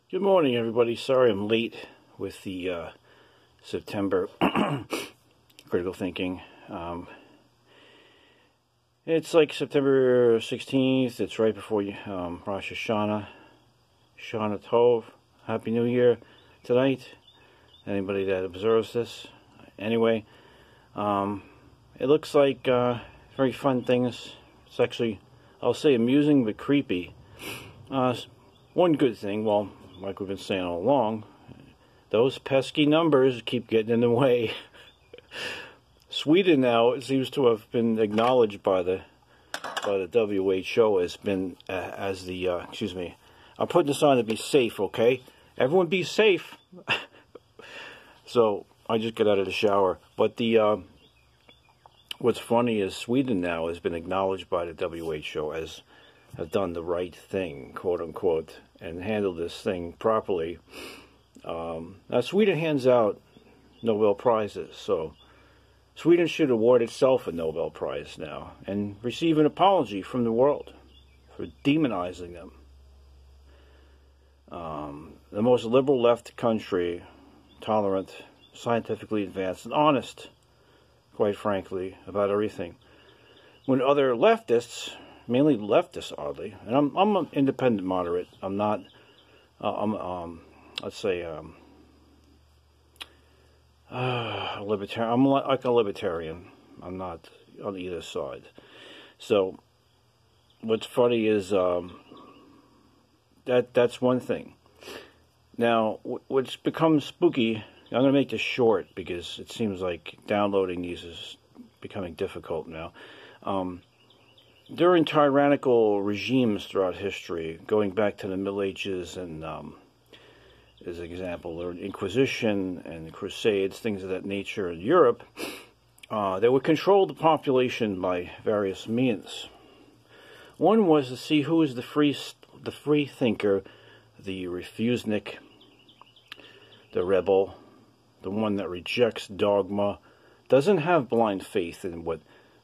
Good morning, everybody. Sorry I'm late with the September critical thinking. It's like September 16th. It's right before Rosh Hashanah. Shana Tov. Happy New Year tonight. Anybody that observes this. Anyway, it looks like very fun things. It's actually, I'll say, amusing but creepy. One good thing, well, like we've been saying all along, those pesky numbers keep getting in the way. Sweden now seems to have been acknowledged by the WHO as been as the excuse me. I'm putting this on to be safe, okay? Everyone be safe. So I just got out of the shower, but the what's funny is Sweden now has been acknowledged by the WHO as have done the right thing, quote unquote, and handled this thing properly. Now Sweden hands out Nobel Prizes, so Sweden should award itself a Nobel Prize now and receive an apology from the world for demonizing them. The most liberal left country, tolerant, scientifically advanced, and honest, quite frankly, about everything. When other leftists, mainly leftists, oddly, and I'm an independent moderate. I'm not. Let's say a libertarian. I'm like a libertarian. I'm not on either side. So, what's funny is that's one thing. Now, what's become spooky. I'm going to make this short because it seems like downloading these is becoming difficult now. During tyrannical regimes throughout history, going back to the Middle Ages and, as an example, the Inquisition and the Crusades, things of that nature in Europe, they would control the population by various means. One was to see who is the free thinker, the refusenik, the rebel, the one that rejects dogma, doesn't have blind faith in what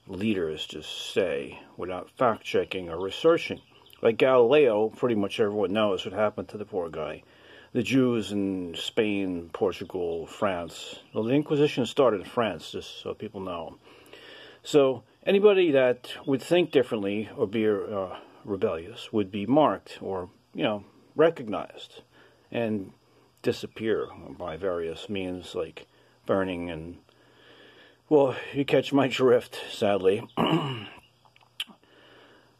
leaders just say without fact-checking or researching. Like Galileo, pretty much everyone knows what happened to the poor guy. The Jews in Spain, Portugal, France. Well, the Inquisition started in France, just so people know. So anybody that would think differently or be rebellious would be marked or, recognized and disappear by various means like burning and, well, you catch my drift, sadly.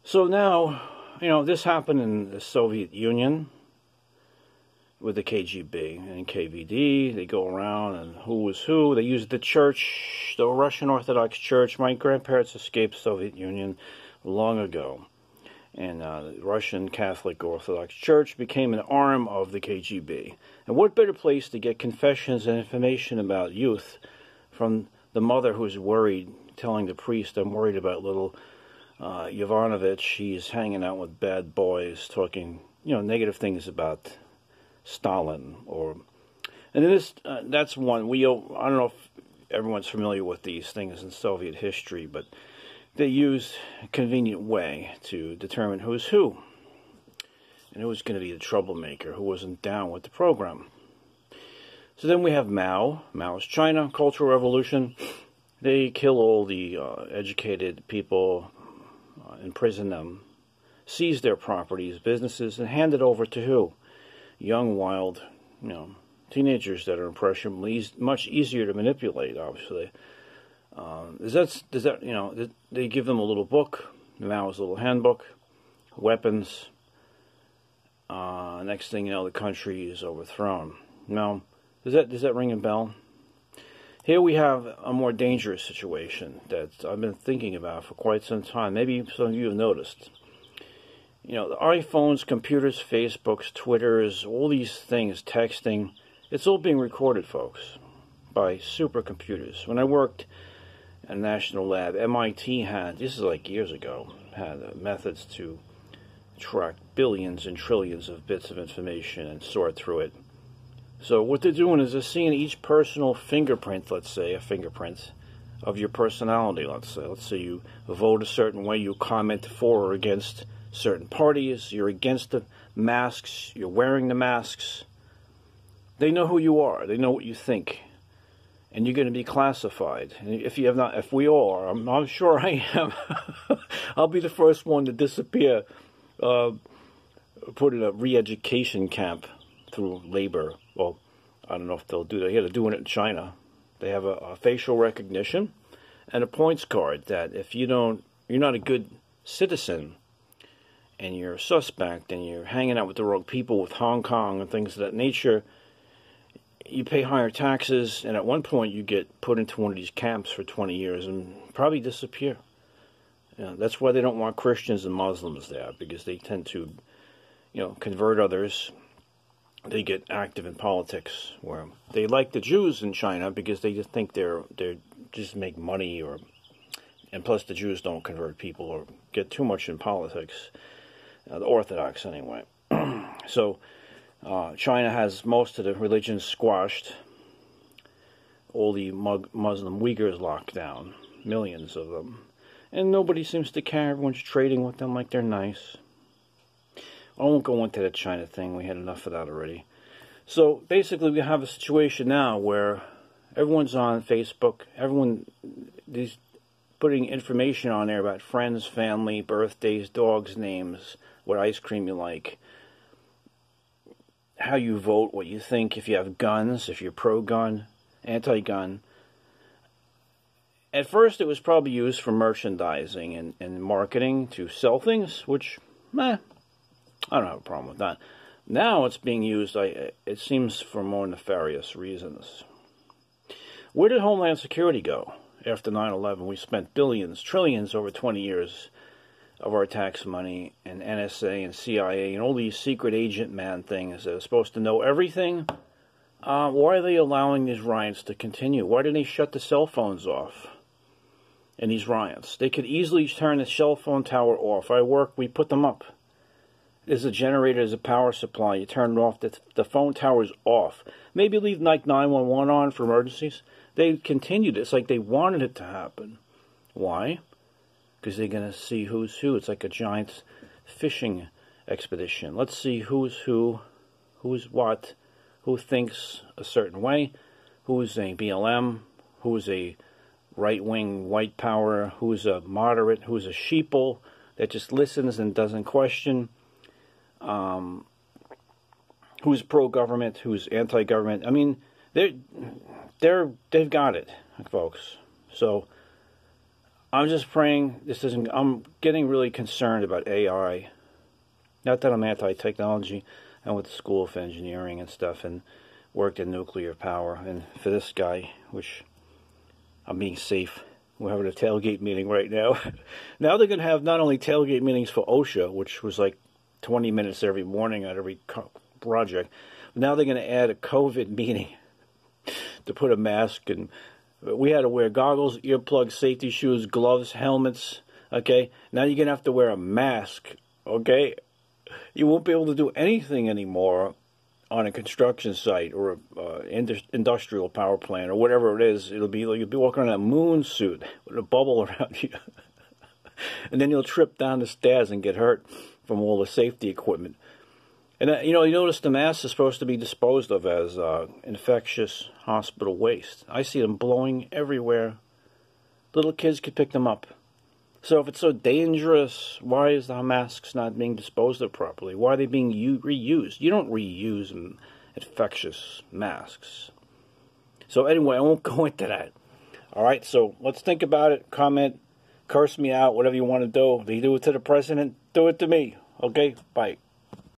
So now, this happened in the Soviet Union with the KGB and KVD. They go around and who was who. They used the church, the Russian Orthodox Church. My grandparents escaped Soviet Union long ago. And the Russian Catholic Orthodox Church became an arm of the KGB. And what better place to get confessions and information about youth from the mother who's worried, telling the priest, I'm worried about little Yovanovitch. He's hanging out with bad boys, talking, negative things about Stalin. And this, that's one. I don't know if everyone's familiar with these things in Soviet history, but they used a convenient way to determine who's who and who was going to be the troublemaker, who wasn't down with the program. So then we have Mao's China, Cultural Revolution. They kill all the educated people, imprison them, seize their properties, businesses, and hand it over to who? Young, wild, teenagers that are impressionable, much easier to manipulate, obviously. They give them a little book, Mao's little handbook, weapons. Next thing you know, the country is overthrown. Now, does that ring a bell? Here we have a more dangerous situation that I've been thinking about for quite some time. Maybe some of you have noticed. The iPhones, computers, Facebooks, Twitters, all these things, texting, it's all being recorded, folks, by supercomputers. When I worked at a national lab, MIT had, this is like years ago, had methods to track billions and trillions of bits of information and sort through it. So what they're doing is they're seeing each personal fingerprint, let's say, a fingerprint of your personality, let's say. Let's say you vote a certain way, you comment for or against certain parties, you're against masks, you're wearing the masks. They know who you are. They know what you think. And you're going to be classified. And if you have not, if we all are, I'm sure I am. I'll be the first one to disappear, put in a re-education camp through labor. Well, I don't know if they'll do that. Yeah, they're doing it in China. They have a facial recognition and a points card that if you're not a good citizen, and you're a suspect, and you're hanging out with the wrong people with Hong Kong and things of that nature, you pay higher taxes, and at one point you get put into one of these camps for 20 years and probably disappear. That's why they don't want Christians and Muslims there, because they tend to, convert others. They get active in politics, where they like the Jews in China because they just think they're just make money, and plus the Jews don't convert people or get too much in politics. The Orthodox, anyway. So, China has most of the religions squashed. All the Muslim Uyghurs locked down. Millions of them. And nobody seems to care. Everyone's trading with them like they're nice. I won't go into the China thing. We had enough of that already. So, basically, we have a situation now where everyone's on Facebook. These putting information on there about friends, family, birthdays, dogs' names, what ice cream you like, how you vote, what you think, if you have guns, if you're pro-gun, anti-gun. At first, it was probably used for merchandising and marketing to sell things, which, I don't have a problem with that. Now it's being used, it seems, for more nefarious reasons. Where did Homeland Security go? After 9/11, we spent billions, trillions over 20 years of our tax money, and NSA and CIA and all these secret agent man things that are supposed to know everything. Why are they allowing these riots to continue? Why didn't they shut the cell phones off in these riots? They could easily turn the cell phone tower off. We put them up. There's a generator, there's a power supply. You turn it off, the phone tower is off. Maybe leave like 911 on for emergencies. They continued. It's like they wanted it to happen. Why? Because they're going to see who's who. It's like a giant fishing expedition. Let's see who's who, who's what, who thinks a certain way, who's a BLM, who's a right-wing white power, who's a moderate, who's a sheeple that just listens and doesn't question, who's pro-government, who's anti-government. I mean, they've got it, folks. So I'm just praying I'm getting really concerned about AI. Not that I'm anti-technology. I went to school of engineering and stuff and worked in nuclear power. And for this guy, which I'm being safe, we're having a tailgate meeting right now. Now they're going to have not only tailgate meetings for OSHA, which was like 20 minutes every morning at every project. Now they're going to add a COVID meeting to put a mask, and we had to wear goggles, earplugs, safety shoes, gloves, helmets, okay? Now you're going to have to wear a mask, okay? You won't be able to do anything anymore on a construction site or an industrial power plant or whatever it is. It'll be like you'll be walking around a moon suit with a bubble around you. And then you'll trip down the stairs and get hurt from all the safety equipment. And, you notice the masks are supposed to be disposed of as infectious hospital waste. I see them blowing everywhere. Little kids could pick them up. So if it's so dangerous, why is the masks not being disposed of properly? Why are they being reused? You don't reuse infectious masks. So anyway, I won't go into that. All right, so let's think about it. Comment, curse me out, whatever you want to do. If you do it to the president, do it to me. Okay, bye.